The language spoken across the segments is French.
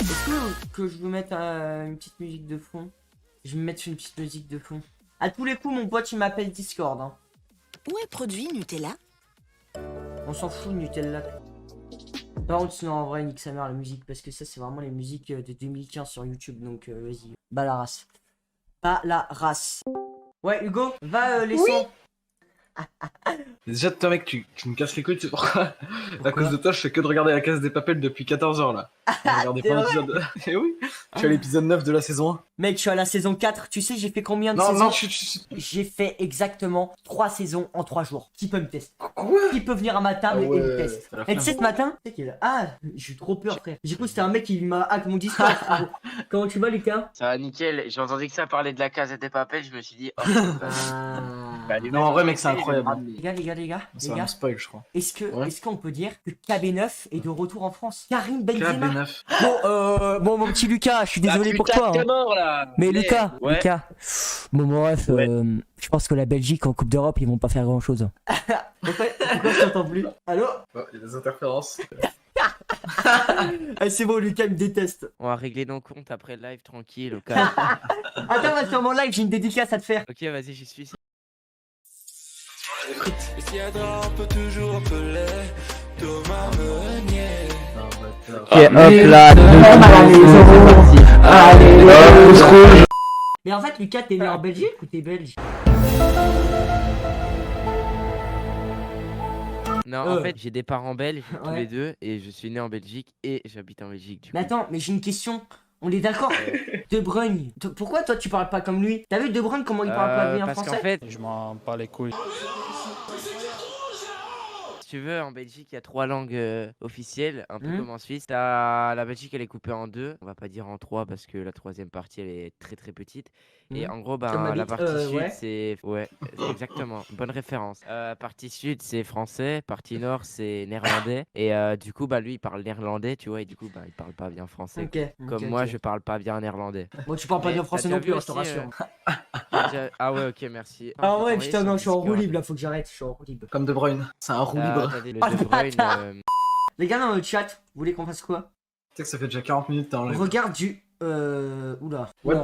Est-ce que je veux mettre une petite musique de fond? Je vais me mettre une petite musique de fond. À tous les coups, mon pote il m'appelle Discord. Hein. Où est produit Nutella? On s'en fout de Nutella. Par contre, sinon en vrai, nique sa mère la musique. Parce que ça, c'est vraiment les musiques de 2015 sur YouTube. Donc vas-y. Bas la race. Bas la race. Ouais, Hugo, va les sons. Déjà, toi, mec, tu me casses les couilles, tu sais pourquoi? À cause de toi, je fais que de regarder la Case des Papels depuis 14 heures là. Regardez c'est pas vrai l'épisode. Eh oui, je suis à l'épisode 9 de la saison 1. Mec, je suis à la saison 4. Tu sais, j'ai fait combien de Non, saisons? non, J'ai fait exactement 3 saisons en 3 jours. Qui peut me tester? Quoi? Qui peut venir à ma table Ah et ouais, me tester? c'est la Et tu flemme. sais, ce matin, tu sais qu'il ah, j'ai eu trop peur, frère. J'ai cru que c'était un mec qui m'a hack mon Discord. Comment tu vas, Lucas? Ça va nickel, j'ai entendu que ça parlait de la case des papels, je me suis dit, oh, bah, Non, en vrai, mec, c'est incroyable. Les gars, C'est un spoil, je crois. est-ce qu'on peut dire que KB9 est de retour en France? Karim Benzema. KB9. Bon, mon petit Lucas, je suis désolé pour putain, toi. t'es Hein. mort là. Mais Ouais. Lucas, Ouais. bon bref, Ouais. je pense que la Belgique en Coupe d'Europe, ils vont pas faire grand chose. Pourquoi je t'entends plus? Allô? Oh, il y a des interférences. Ah, c'est bon, Lucas me déteste. On va régler nos comptes après le live tranquille au cas. Attends, va sur mon live, j'ai une dédicace à te faire. Ok, vas-y, j'y suis. Et s'il y a drap, on peut toujours appeler Thomas Meunier. Mais en fait, Lucas, t'es né en Belgique ou t'es belge? Non, en fait, j'ai des parents belges, tous Ouais. les deux, et je suis né en Belgique et j'habite en Belgique du coup. Mais attends, mais j'ai une question. On est d'accord? De Bruyne. Pourquoi toi tu parles pas comme lui? T'as vu De Bruyne comment il parle pas bien parce français? qu'en fait, Je m'en bats les couilles. si tu veux, en Belgique, il y a 3 langues officielles, un peu Mhm. comme en Suisse. La Belgique, elle est coupée en 2. On va pas dire en 3 parce que la troisième partie, elle est très très petite. Et Mhm. en gros, Comme ma la bite, partie sud, ouais. c'est... Ouais, exactement. Bonne référence. Partie sud, c'est français. Partie nord, c'est néerlandais. Et du coup, lui, il parle néerlandais, tu vois. Et du coup, il parle pas bien français. Ok. Comme moi, je parle pas bien néerlandais. Bon, tu parles pas Mais bien t'as français déjà non plus, vu hein, je te aussi, rassure. Ah ouais, ok, merci. Ah ouais, Envoyé putain, sur non, je suis en roue Discord. libre là, faut que j'arrête, je suis en roue libre. Comme De Bruyne. C'est un roue Ah, libre. t'as dit le Ah, De le Bruyne, bâtard. Les gars dans le chat, vous voulez qu'on fasse quoi? Tu sais que ça fait déjà 40 minutes que t'es en live. Regarde du... Oula. What Non.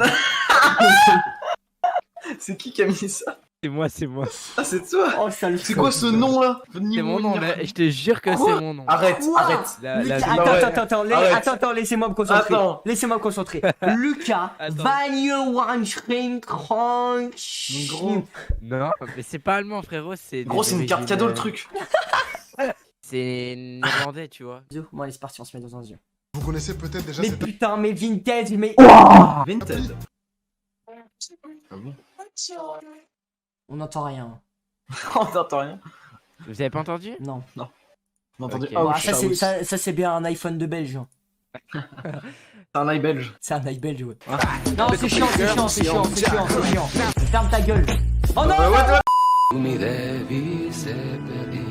C'est qui a mis ça? C'est moi, c'est moi. Ah, c'est toi? Oh, ça le C'est quoi ce nom là? C'est mon nom, mais je te jure que Quoi c'est mon nom. Arrête, Quoi arrête. La vie- Arrête. Attends, laissez-moi me concentrer. Attends. Laissez-moi me concentrer. Lucas, Attends. Gros. Non, mais c'est pas allemand, frérot. C'est Gros, c'est une carte cadeau le truc. C'est néerlandais, tu vois. Bon, allez, c'est parti, on se met dans un yeux. Vous connaissez peut-être déjà Mais cette putain, mais vintage, mais... Vinted. Ah bon? On n'entend rien. Oh, t'entends rien. Vous avez pas entendu? Non. On a entendu. Ok. Oh, Ah, ça c'est bien un iPhone de belge. Hein. C'est un eye belge. C'est un iPhone belge, ouais. Ah. Non, c'est chiant. Ferme ta gueule. Oh non, Mi devi seppellire.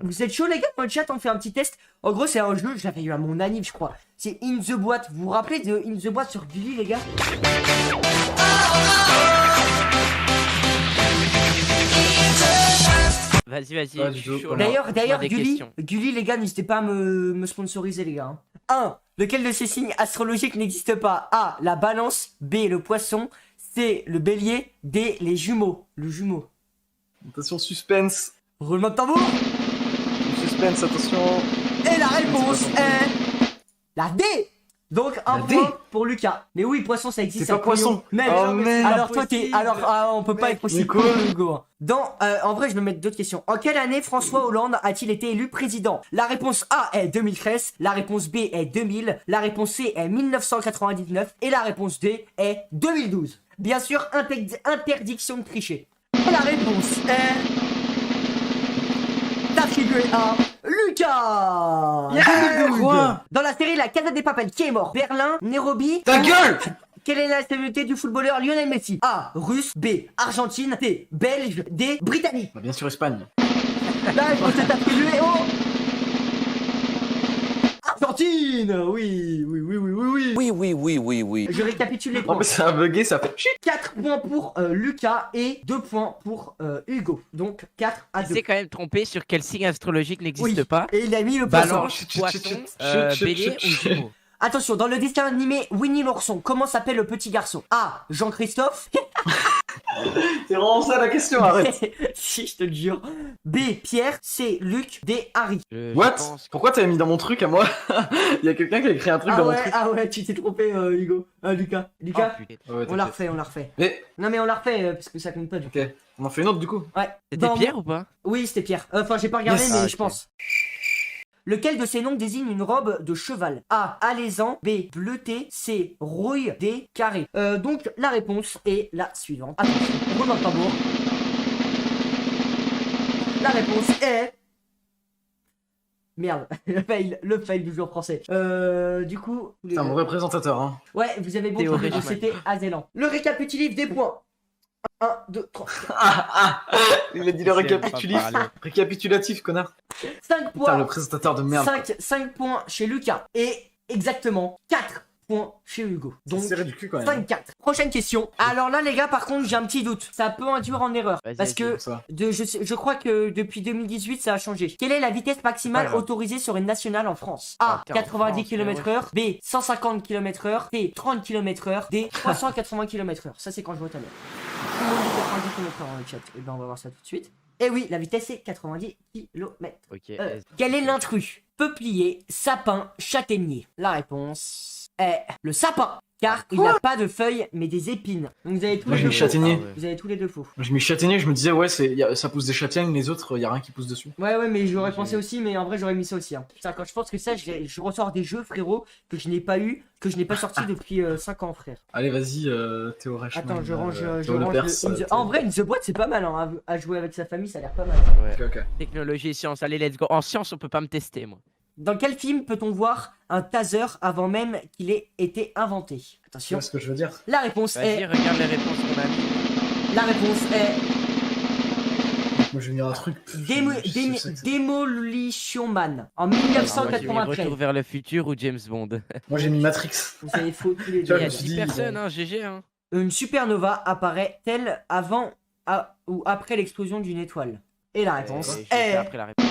Vous êtes chaud les gars dans le chat, on fait un petit test. En gros c'est un jeu, je l'avais eu à mon anniv je crois. C'est In The Boîte, vous vous rappelez de In The Boîte sur Gulli les gars? Vas-y, vas-y. Ouais, je du suis coup, chaud, comment- là. D'ailleurs Pose-moi des Gulli, questions. Gulli les gars n'hésitez pas à me sponsoriser les gars. 1. Lequel de ces signes astrologiques n'existe pas? A. La balance. B. Le poisson. C. Le bélier. D. Les jumeaux. Le jumeau. Attention, suspense. Roulement de tambour. Suspense, attention. Et la réponse est... La D. Donc un La D. point pour Lucas. Mais oui, poisson ça existe. C'est pas un couillon. poisson. Mec, Oh, merde. alors toi t'es... Alors on peut pas être aussi mais con quoi que Hugo. Hein. En vrai je vais mettre d'autres questions. En quelle année François Hollande a-t-il été élu président? La réponse A est 2013, la réponse B est 2000, la réponse C est 1999 et la réponse D est 2012. Bien sûr, interdiction de tricher. La réponse est... attribuée à Lucas. Yeah, Good. quoi? Dans la série La Casa des Papel, qui est mort? Berlin, Nairobi. Ta gueule! Quelle est la nationalité du footballeur Lionel Messi? A. Russe. B. Argentine. C. Belge. D. Britannique. Bah, bien sûr, Espagne. La réponse est attribuée au... Valentine. Oui. Oui. Je récapitule les Non, points. mais ça a bugué, ça fait chut. 4 points pour Lucas et 2 points pour Hugo. Donc 4 à Il 2. s'est quand même trompé sur quel signe astrologique n'existe Oui. pas. Et il a mis le poisson. Balance, Chut, chut, poisson, chut, chut, chut, bélier chut, ou chut. gémeaux. Attention, dans le dessin animé Winnie l'ourson, comment s'appelle le petit garçon? A. Jean-Christophe. C'est vraiment ça la question, arrête. Si, je te le jure. B. Pierre. C. Luc. D. Harry. Je What? pense- Pourquoi t'avais mis dans mon truc à moi? Il y a quelqu'un qui a écrit un truc dans mon truc. Ah ouais, tu t'es trompé, Hugo. Lucas. Oh, Lucas, putain. Ouais, on la t'inquiète. refait. Mais, Non mais on la refait parce que ça compte pas du coup. ok. On en fait une autre du coup. Ouais. C'était Dans- Pierre ou pas? Oui, c'était Pierre. Enfin, j'ai pas regardé, Yes. mais Ah, je ok. pense. Lequel de ces noms désigne une robe de cheval? A. Alezan. B. Bleuté. C. Rouille. D. Carré. Donc, la réponse est la suivante. Attention, roulement de tambour. La réponse est... Merde, le fail du jour français. Du coup... C'est un mauvais présentateur, hein. Ouais, vous avez bon Théo trouvé, Reichmann. c'était Azélan. Le récapitulatif des points. 1, 2, 3. Il a dit le récapitulatif. Récapitulatif, connard. 5 Putain, points. le présentateur de merde. 5 points chez Lucas. Et exactement 4 points chez Hugo. C'est Donc serré du cul quand même. 5-4. Prochaine question. Alors là les gars par contre j'ai un petit doute. Ça peut induire en erreur. Vas-y, Parce vas-y. que Ça. je crois que depuis 2018 ça a changé. Quelle est la vitesse maximale C'est pas grave. autorisée sur une nationale en France? A. Ah, t'es en 90 France, km/h. B. 150 km/h. C. 30 km/h. D. 380 km/h. Ça c'est quand je vois ta mère. Tout le monde dit 90 km/h dans le chat. Et ben on va voir ça tout de suite. Et oui, la vitesse est 90 km. Ok. Quel est l'intrus? Peuplier, sapin, châtaignier. La réponse est le sapin. Car il n'a pas de feuilles mais des épines. Donc vous avez tous Moi, les j'ai deux mis faux. châtaignier. Vous avez tous les deux faux. J'ai mis châtaignier, je me disais, ouais, ça pousse des châtaignes, les autres, y a rien qui pousse dessus. Ouais, mais j'aurais J'ai- pensé aussi, mais en vrai j'aurais mis ça aussi. Hein. Putain, quand je pense que ça, je ressors des jeux, frérot, que je n'ai pas eu, que je n'ai pas sorti depuis 5 ans, frère. Allez, vas-y, Théo Reichmann. Attends, je range, Théo Lepers, En vrai, In The Boîte, c'est pas mal, hein, à jouer avec sa famille, ça a l'air pas mal. Ouais. Ok, ok. Technologie et science, allez, let's go. En science, on peut pas me tester, moi. Dans quel film peut-on voir un taser avant même qu'il ait été inventé? Tu Attention. vois ce que je veux dire? La réponse Vas-y, est... regarde les réponses qu'on a mis. La réponse est... Moi, je vais venir un truc. Demolition Man en Alors, moi, j'ai mis 1993. Retour vers le futur ou James Bond. Moi, j'ai mis Matrix. Vous avez faux tous les Tu deux. vois, Il y a je me suis 10 dit, personnes, bon. hein, GG, hein. Une supernova apparaît-elle avant ou après l'explosion d'une étoile? Et la réponse J'ai fait est... après la réponse.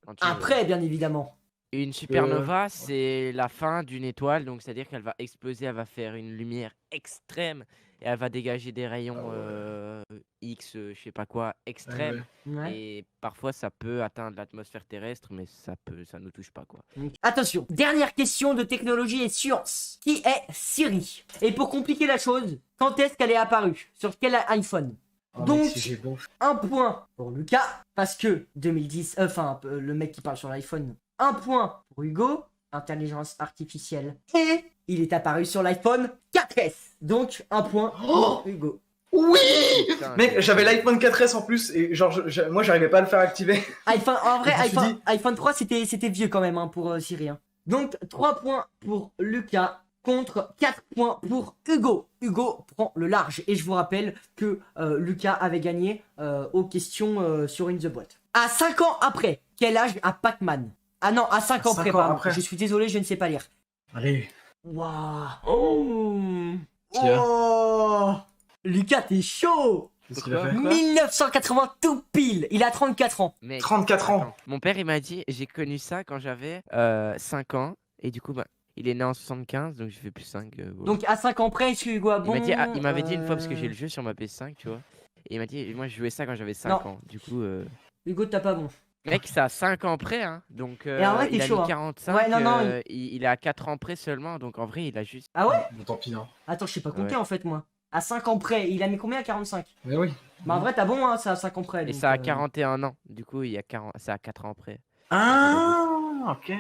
Quand tu veux. Après, bien évidemment. Une supernova, c'est la fin d'une étoile, donc c'est-à-dire qu'elle va exploser, elle va faire une lumière extrême et elle va dégager des rayons X, je sais pas quoi, extrêmes. Ouais. Et parfois ça peut atteindre l'atmosphère terrestre, mais ça nous touche pas quoi. Attention, dernière question de technologie et science. Qui est Siri? Et pour compliquer la chose, quand est-ce qu'elle est apparue? Sur quel iPhone? Oh, Donc- mec, si j'ai bon. Un point pour Lucas, parce que 2010, le mec qui parle sur l'iPhone. Un point pour Hugo, intelligence artificielle. Et il est apparu sur l'iPhone 4S. Donc un point pour Hugo. Oui! Putain, Mec, c'est- j'avais l'iPhone 4S en plus, et genre, moi, j'arrivais pas à le faire activer. En vrai, Je me suis dit- iPhone 3, c'était vieux quand même hein, pour Siri. Hein. Donc 3 points pour Lucas contre 4 points pour Hugo. Hugo prend le large. Et je vous rappelle que Lucas avait gagné aux questions sur In The Boîte. À 5 ans après, quel âge a Pac-Man? Ah non, à 5 ans 5 après, ans pardon. après. Je suis désolé, je ne sais pas lire. Allez. Waouh. Oh. Qu'est-ce qu'il y a Oh. Lucas, t'es chaud. Qu'est-ce qu'il a Pourquoi fait? Quoi 1980 tout pile. Il a 34 ans. Mec, 34 ans. attends. Mon père il m'a dit, j'ai connu ça quand j'avais 5 ans, et du coup bah, il est né en 75, donc j'ai fait plus 5. Donc à 5 ans près, est-ce que Hugo a bon il m'avait dit une fois parce que j'ai le jeu sur ma PS5, tu vois. Et il m'a dit, moi je jouais ça quand j'avais 5 Non. ans. Du coup, Hugo, t'as pas bon. mec, c'est à 5 ans près, hein. Donc, Et en vrai, il t'es a chaud, mis hein. 45. Ouais, non, il est à 4 ans près seulement. Donc, en vrai, il a juste. Ah ouais? Bon, tant pis, hein. Attends, je sais pas compter Ouais. en fait, moi. À 5 ans près, il a mis combien à 45? Mais oui. Bah en vrai, t'as bon, hein, c'est à 5 ans près. Et donc, ça a 41 ans. Du coup, c'est à 4 ans près. Ah! Ah, ok.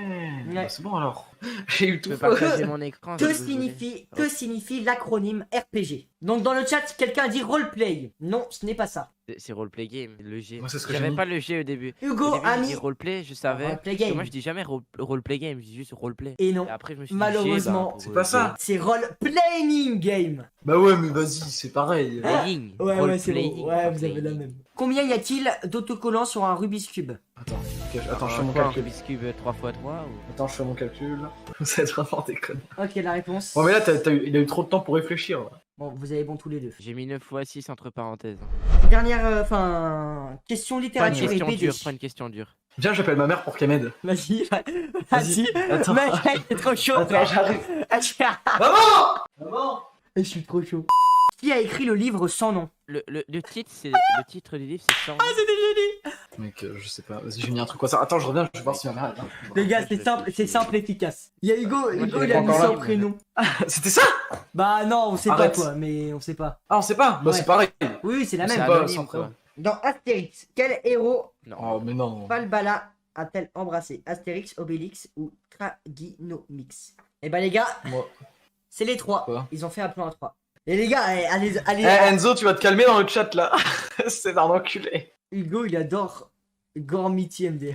Bah, c'est bon alors. J'ai eu Je tout peux faux. partager mon écran. je Que suis désolé. signifie l'acronyme RPG? Donc dans le chat, quelqu'un a dit roleplay. Non, ce n'est pas ça. C'est roleplay game, le G. Moi, c'est ce que j'ai J'avais mis. pas le G au début. Hugo Au début, a j'ai mis dit roleplay, je savais. roleplay Parce que game. moi, je dis jamais roleplay game, je dis juste roleplay. Et non, Et après, je me suis dit malheureusement, G, bah, c'est pas ça. c'est role-playing game. Bah ouais, mais vas-y, c'est pareil. Playing. Ouais, c'est Roleplaying, bon. Ouais, pas vous avez la playing. même. Combien y a-t-il d'autocollants sur un Rubik's Cube? Attends, je fais mon Quoi, un calcul. Rubik's Cube 3x3 ou... Attends, je fais mon calcul. Vous êtes vraiment des connes. Ok, la réponse. Bon, mais là, il a eu trop de temps pour réfléchir. Là. Bon, vous avez bon tous les deux. J'ai mis 9 x 6 entre parenthèses. Dernière, question Pas une littérature et question BD. dure, pas une question dure. Viens, j'appelle ma mère pour qu'elle m'aide. Vas-y, vas-y. Attends. Mec, c'est trop chaud. Attends, j'arrive. Ah, Maman Maman je suis trop chaud. Qui a écrit le livre sans nom? Le titre, c'est le titre du livre, c'est sans. Ah, c'était génie. Mec, je sais pas. Vas-y, j'ai mis un truc comme ça. Attends, je reviens, je vais voir si ma mère est là. Les gars, c'est simple, efficace. Il y a Hugo, Moi, Hugo je il a l'ai mis pas encore son là. prénom. C'était ça Bah non, on sait Arrête. pas quoi, mais on sait pas. Ah, on sait pas Bah, Ouais. c'est pareil. Oui, c'est la C'est même. pas anonyme, sans quoi. prénom. Dans Astérix, quel héros Non. Oh, mais non. Falbala a-t-elle embrassé? Astérix, Obélix ou Traginomix? Eh ben les gars, Moi. c'est les trois. Quoi Ils ont fait un plan à trois. Et les gars, allez, Eh, Enzo, tu vas te calmer dans le chat là. C'est un enculé. Hugo, il adore Gormiti MD.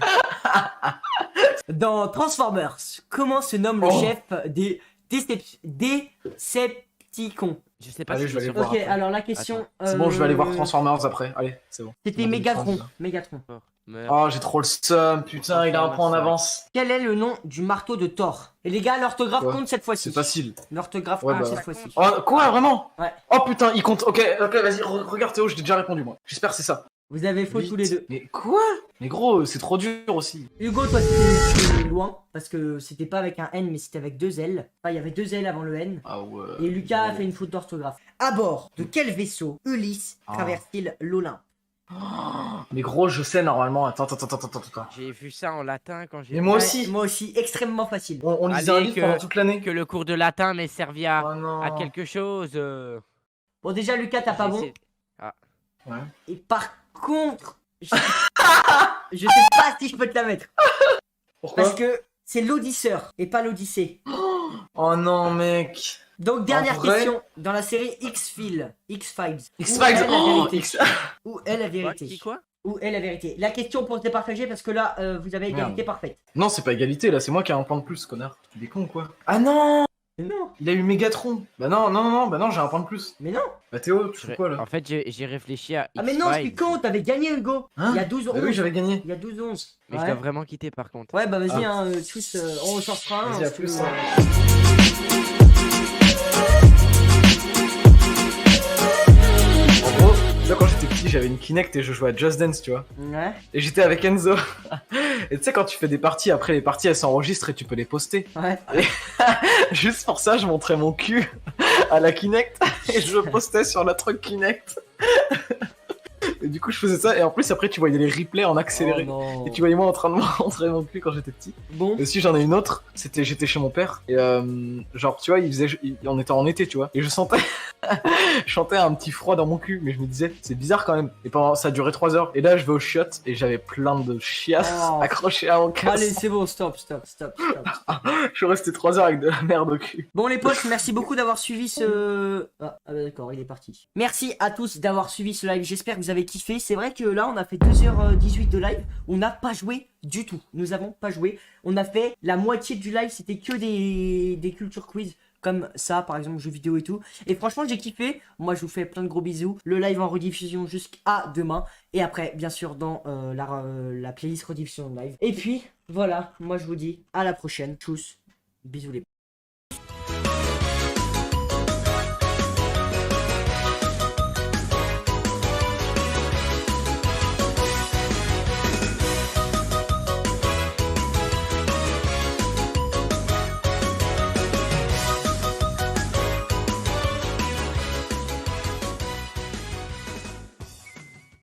Dans Transformers, comment se nomme le Oh. chef des Decepticons? Je sais pas Allez, si je vais c'est aller voir. Ok, après. alors la question. C'est bon, je vais aller voir Transformers après. Allez, c'est bon. C'était On a Megatron. dit ça. Megatron. Meurt. Oh, j'ai trop le seum. Putain, il a un point en avance. Quel est le nom du marteau de Thor? Et les gars, l'orthographe Quoi compte cette fois-ci. C'est facile. L'orthographe Ouais, compte bah. cette fois-ci. Oh, quoi, vraiment Ouais. Oh putain, il compte. Ok, vas-y, regarde Théo, je t'ai déjà répondu moi. J'espère que c'est ça. Vous avez faux tous les deux. Mais quoi? Mais gros, c'est trop dur aussi. Hugo, toi, c'était loin. Parce que c'était pas avec un N, mais c'était avec deux L. Enfin, il y avait deux L avant le N. Ah ouais. Et Lucas a fait une faute d'orthographe. À bord de quel vaisseau Ulysse Ah. traverse-t-il l'Olympe? Mais gros, je sais normalement. Attends. J'ai vu ça en latin quand j'ai. Mais moi Ouais, aussi. Moi aussi, extrêmement facile. On lisait un Allez, livre que- pendant toute l'année. Que le cours de latin m'ait servi à, Oh non. à quelque chose. Bon, déjà, Lucas, t'as pas bon. Ouais. Et par contre, je je sais pas si je peux te la mettre. Pourquoi? Parce que c'est l'Odysseur et pas l'Odyssée. Oh non, mec. Donc, dernière vrai question. Dans la série X-Files. X-Files. X-Files. Où est la Oh, vérité? X. Où est la Quoi, vérité? qui quoi Où est la vérité? La question pour se départager parce que là, vous avez égalité Merde. parfaite. Non, c'est pas égalité là, c'est moi qui ai un point de plus, connard. Tu es con ou quoi? Ah non! Mais non, Il a eu Mégatron. Bah non, bah non, j'ai un point de plus. mais non. Bah Théo, tu fais quoi là? En fait, j'ai réfléchi à. Ah mais non, je suis X-Files, con, t'avais gagné Hugo. Hein Il y a 12 Bah 11. oui, j'avais gagné. Il y a 12 11. Mais je Ouais. dois vraiment quitter par contre. Ouais, bah vas-y, Ah. hein, tous, on ressortira un. Vas-y, à si tu plus, veux. En gros, tu vois, quand j'étais petit, j'avais une Kinect et je jouais à Just Dance, tu vois. Ouais, Et j'étais avec Enzo. Et tu sais, quand tu fais des parties, après les parties elles s'enregistrent et tu peux les poster. ouais. Juste pour ça, je montrais mon cul à la Kinect et je le postais sur la truc Kinect. Et du coup, je faisais ça et en plus, après, tu voyais les replays en accéléré. Oh non. Et tu voyais moi en train de montrer mon cul quand j'étais petit. Bon, Et aussi, j'en ai une autre. J'étais chez mon père et genre, tu vois, on était en été, tu vois. Et je sentais, je sentais un petit froid dans mon cul, mais je me disais, c'est bizarre quand même. Et pendant, ça a duré 3 heures. Et là, je vais au chiottes et j'avais plein de chiasses Oh. accrochées à mon casque. allez, c'est bon, stop. Je suis resté 3 heures avec de la merde au cul. Bon les potes, merci beaucoup d'avoir suivi ce... Ah bah d'accord, il est parti. Merci à tous d'avoir suivi ce live, j'espère que vous avez kiffé. C'est vrai que là, on a fait 2h18 de live, on n'a pas joué du tout. Nous avons pas joué. On a fait la moitié du live, c'était que des culture quiz. Comme ça, par exemple, jeux vidéo et tout. Et franchement, j'ai kiffé. Moi, je vous fais plein de gros bisous. Le live en rediffusion jusqu'à demain. Et après, bien sûr, dans la playlist rediffusion de live. Et puis, voilà. Moi, je vous dis à la prochaine. Tchuss. Bisous les